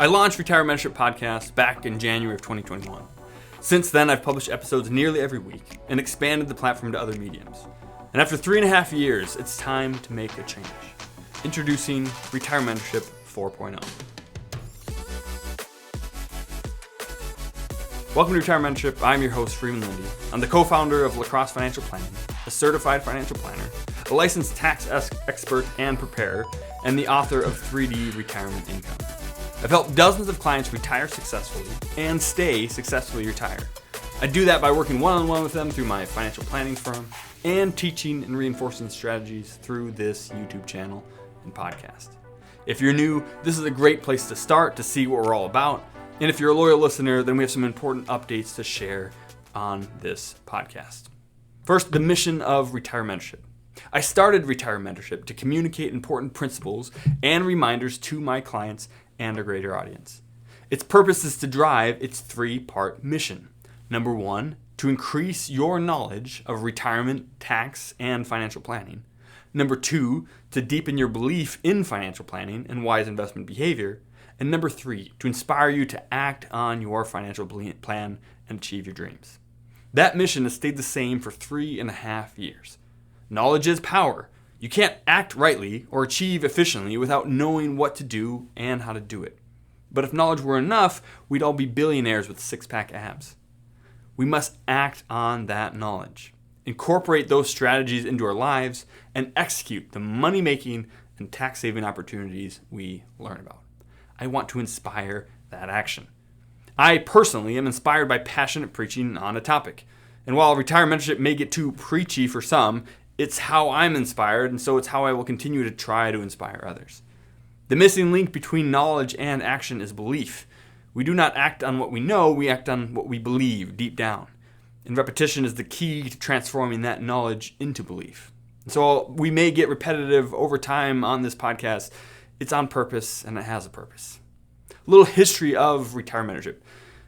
I launched RetireMentorship Vodcast back in January of 2021. Since then, I've published episodes nearly every week and expanded the platform to other mediums. And after 3.5 years, it's time to make a change. Introducing RetireMentorship 4.0. Welcome to RetireMentorship. I'm your host, Freeman Lindy. I'm the co-founder of Lacrosse Financial Planning, a certified financial planner, a licensed tax expert and preparer, and the author of 3D Retirement Income. I've helped dozens of clients retire successfully and stay successfully retired. I do that by working one-on-one with them through my financial planning firm and teaching and reinforcing strategies through this YouTube channel and podcast. If you're new, this is a great place to start to see what we're all about. And if you're a loyal listener, then we have some important updates to share on this podcast. First, the mission of RetireMentorship. I started RetireMentorship to communicate important principles and reminders to my clients and a greater audience. Its purpose is to drive its 3-part mission. Number 1, to increase your knowledge of retirement, tax, and financial planning. Number 2, to deepen your belief in financial planning and wise investment behavior. And number 3, to inspire you to act on your financial plan and achieve your dreams. That mission has stayed the same for 3.5 years. Knowledge is power. You can't act rightly or achieve efficiently without knowing what to do and how to do it. But if knowledge were enough, we'd all be billionaires with six-pack abs. We must act on that knowledge, incorporate those strategies into our lives, and execute the money-making and tax-saving opportunities we learn about. I want to inspire that action. I personally am inspired by passionate preaching on a topic. And while RetireMentorship may get too preachy for some, it's how I'm inspired, and so it's how I will continue to try to inspire others. The missing link between knowledge and action is belief. We do not act on what we know, we act on what we believe deep down. And repetition is the key to transforming that knowledge into belief. And so we may get repetitive over time on this podcast. It's on purpose, and it has a purpose. A little history of RetireMentorship.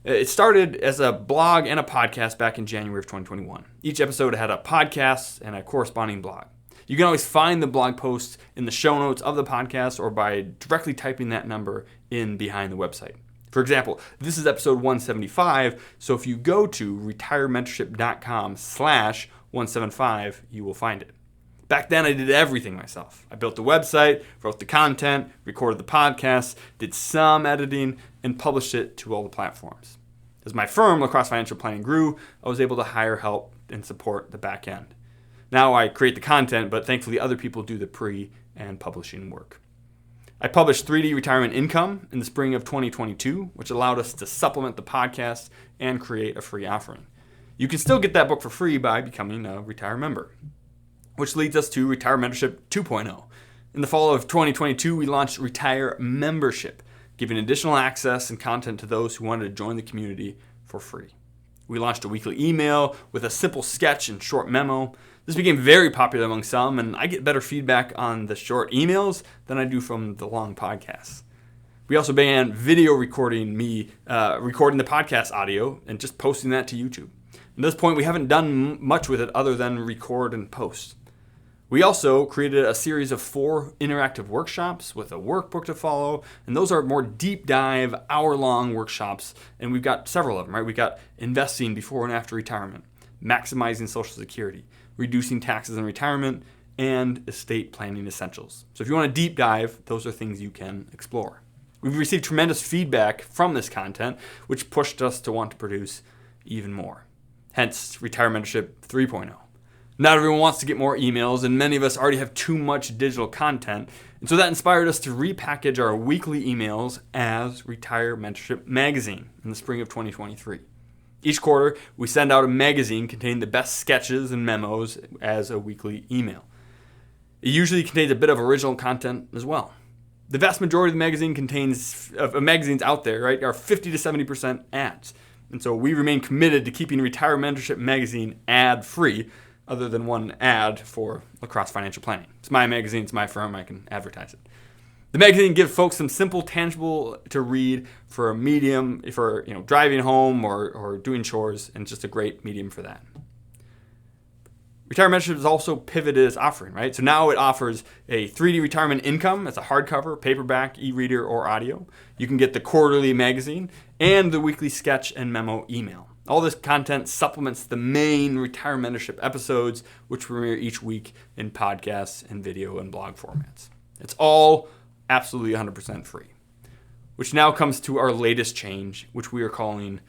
It started as a blog and a podcast back in January of 2021. Each episode had a podcast and a corresponding blog. You can always find the blog posts in the show notes of the podcast or by directly typing that number in behind the website. For example, this is episode 175, so if you go to retirementorship.com/175, you will find it. Back then, I did everything myself. I built the website, wrote the content, recorded the podcast, did some editing, and published it to all the platforms. As my firm, Lacrosse Financial Planning, grew, I was able to hire help and support the back end. Now I create the content, but thankfully other people do the pre- and publishing work. I published 3D Retirement Income in the spring of 2022, which allowed us to supplement the podcast and create a free offering. You can still get that book for free by becoming a Retire member. Which leads us to RetireMentorship 2.0. In the fall of 2022, we launched RetireMembership, giving additional access and content to those who wanted to join the community for free. We launched a weekly email with a simple sketch and short memo. This became very popular among some, and I get better feedback on the short emails than I do from the long podcasts. We also began video recording recording the podcast audio and just posting that to YouTube. At this point, we haven't done much with it other than record and post. We also created a series of 4 interactive workshops with a workbook to follow, and those are more deep dive, hour-long workshops, and we've got several of them, right? We've got investing before and after retirement, maximizing Social Security, reducing taxes in retirement, and estate planning essentials. So if you want to deep dive, those are things you can explore. We've received tremendous feedback from this content, which pushed us to want to produce even more. Hence, RetireMentorship 3.0. Not everyone wants to get more emails, and many of us already have too much digital content, and so that inspired us to repackage our weekly emails as RetireMentorship Magazine in the spring of 2023. Each quarter, we send out a magazine containing the best sketches and memos as a weekly email. It usually contains a bit of original content as well. The vast majority of the magazines out there, right, are 50 to 70% ads. And so we remain committed to keeping RetireMentorship Magazine ad-free, other than one ad for Lacrosse Financial Planning. It's my magazine, it's my firm, I can advertise it. The magazine gives folks some simple, tangible to read for a medium, for driving home or doing chores, and just a great medium for that. Retirement Mentorship has also pivoted its offering, right? So now it offers a 3D retirement income. It's a hardcover, paperback, e-reader, or audio. You can get the quarterly magazine and the weekly sketch and memo email. All this content supplements the main Retirement Mentorship episodes, which premiere each week in podcasts and video and blog formats. It's all absolutely 100% free, which now comes to our latest change, which we are calling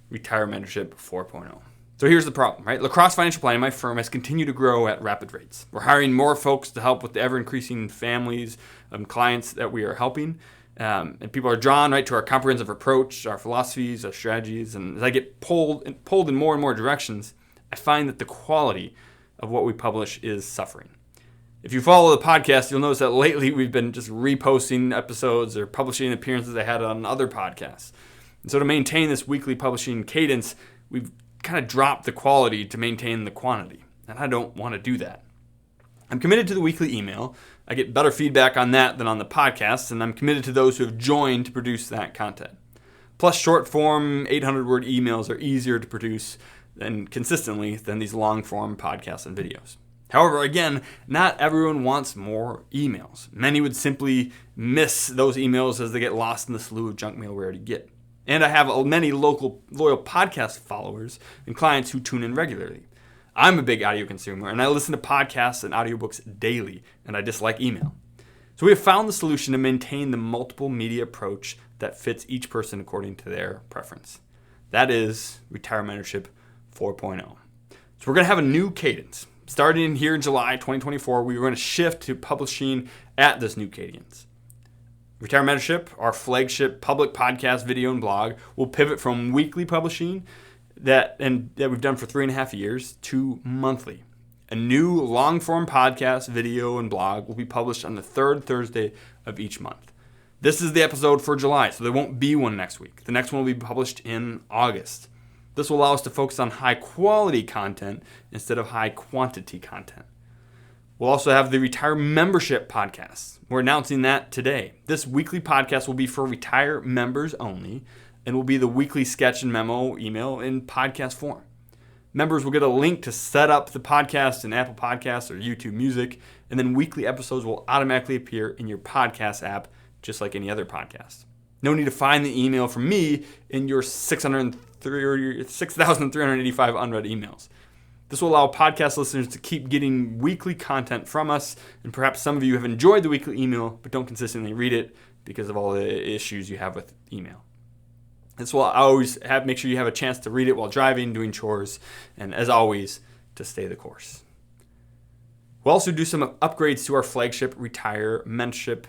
Retirement Mentorship 4.0. So here's the problem, right? Lacrosse Financial Planning, my firm, has continued to grow at rapid rates. We're hiring more folks to help with the ever-increasing families of clients that we are helping. And people are drawn right to our comprehensive approach, our philosophies, our strategies. And as I get pulled in more and more directions, I find that the quality of what we publish is suffering. If you follow the podcast, you'll notice that lately we've been just reposting episodes or publishing appearances I had on other podcasts. And so to maintain this weekly publishing cadence, we've kind of dropped the quality to maintain the quantity. And I don't want to do that. I'm committed to the weekly email. I get better feedback on that than on the podcast, and I'm committed to those who have joined to produce that content. Plus, short form, 800-word emails are easier to produce and consistently than these long form podcasts and videos. However, again, not everyone wants more emails. Many would simply miss those emails as they get lost in the slew of junk mail we already get. And I have many local loyal podcast followers and clients who tune in regularly. I'm a big audio consumer, and I listen to podcasts and audiobooks daily, and I dislike email. So we have found the solution to maintain the multiple media approach that fits each person according to their preference. That is Retirement Mentorship 4.0. So we're going to have a new cadence. Starting here in July 2024, we're going to shift to publishing at this new cadence. Retirement Mentorship, our flagship public podcast, video, and blog, will pivot from weekly publishing that we've done for 3.5 years to monthly. A new long-form podcast, video, and blog will be published on the third Thursday of each month. This is the episode for July, so there won't be one next week. The next one will be published in August. This will allow us to focus on high-quality content instead of high-quantity content. We'll also have the Retire Membership podcast. We're announcing that today. This weekly podcast will be for Retire members only and will be the weekly sketch and memo email in podcast form. Members will get a link to set up the podcast in Apple Podcasts or YouTube Music, and then weekly episodes will automatically appear in your podcast app just like any other podcast. No need to find the email from me in your 6,385 unread emails. This will allow podcast listeners to keep getting weekly content from us, and perhaps some of you have enjoyed the weekly email but don't consistently read it because of all the issues you have with email. This will always make sure you have a chance to read it while driving, doing chores, and as always, to stay the course. We'll also do some upgrades to our flagship Retire Mentorship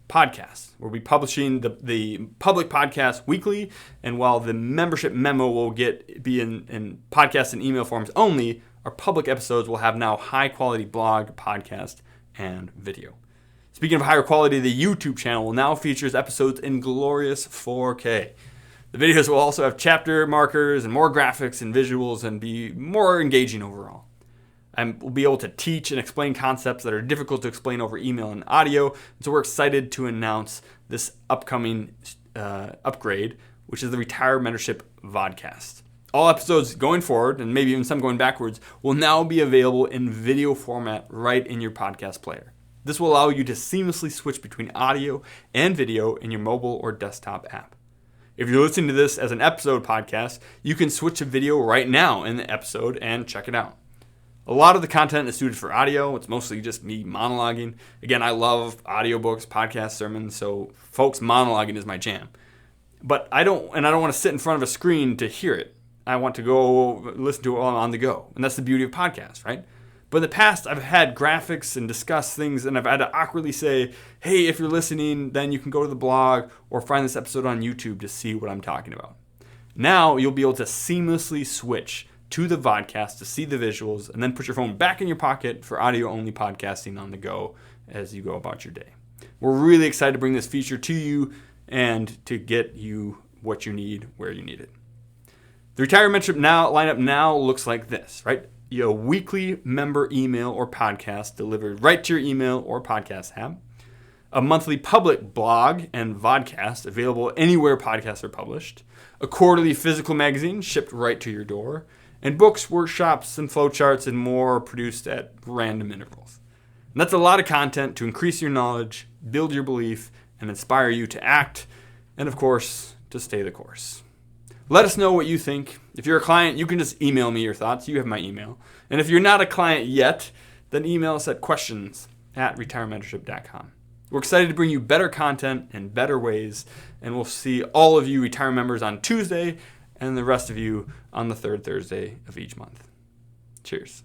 podcast. We'll be publishing the public podcast weekly, and while the membership memo will be in podcast and email forms only, our public episodes will have now high-quality blog, podcast, and video. Speaking of higher quality, the YouTube channel will now feature episodes in glorious 4K. The videos will also have chapter markers and more graphics and visuals and be more engaging overall. And we'll be able to teach and explain concepts that are difficult to explain over email and audio. So we're excited to announce this upcoming upgrade, which is the Retire Mentorship Vodcast. All episodes going forward, and maybe even some going backwards, will now be available in video format right in your podcast player. This will allow you to seamlessly switch between audio and video in your mobile or desktop app. If you're listening to this as an episode podcast, you can switch to video right now in the episode and check it out. A lot of the content is suited for audio. It's mostly just me monologuing. Again, I love audiobooks, podcasts, sermons, so folks, monologuing is my jam. But I don't want to sit in front of a screen to hear it. I want to go listen to it on the go. And that's the beauty of podcasts, right? But in the past, I've had graphics and discuss things, and I've had to awkwardly say, hey, if you're listening, then you can go to the blog or find this episode on YouTube to see what I'm talking about. Now you'll be able to seamlessly switch to the vodcast to see the visuals, and then put your phone back in your pocket for audio-only podcasting on the go as you go about your day. We're really excited to bring this feature to you and to get you what you need where you need it. The Retire Mentorship lineup now looks like this, right? A weekly member email or podcast delivered right to your email or podcast app. A monthly public blog and vodcast available anywhere podcasts are published. A quarterly physical magazine shipped right to your door. And books, workshops, and flowcharts and more are produced at random intervals. And that's a lot of content to increase your knowledge, build your belief, and inspire you to act, and of course, to stay the course. Let us know what you think. If you're a client, you can just email me your thoughts. You have my email. And if you're not a client yet, then email us at questions@retirementorship.com. We're excited to bring you better content in better ways, and we'll see all of you Retire members on Tuesday and the rest of you on the third Thursday of each month. Cheers.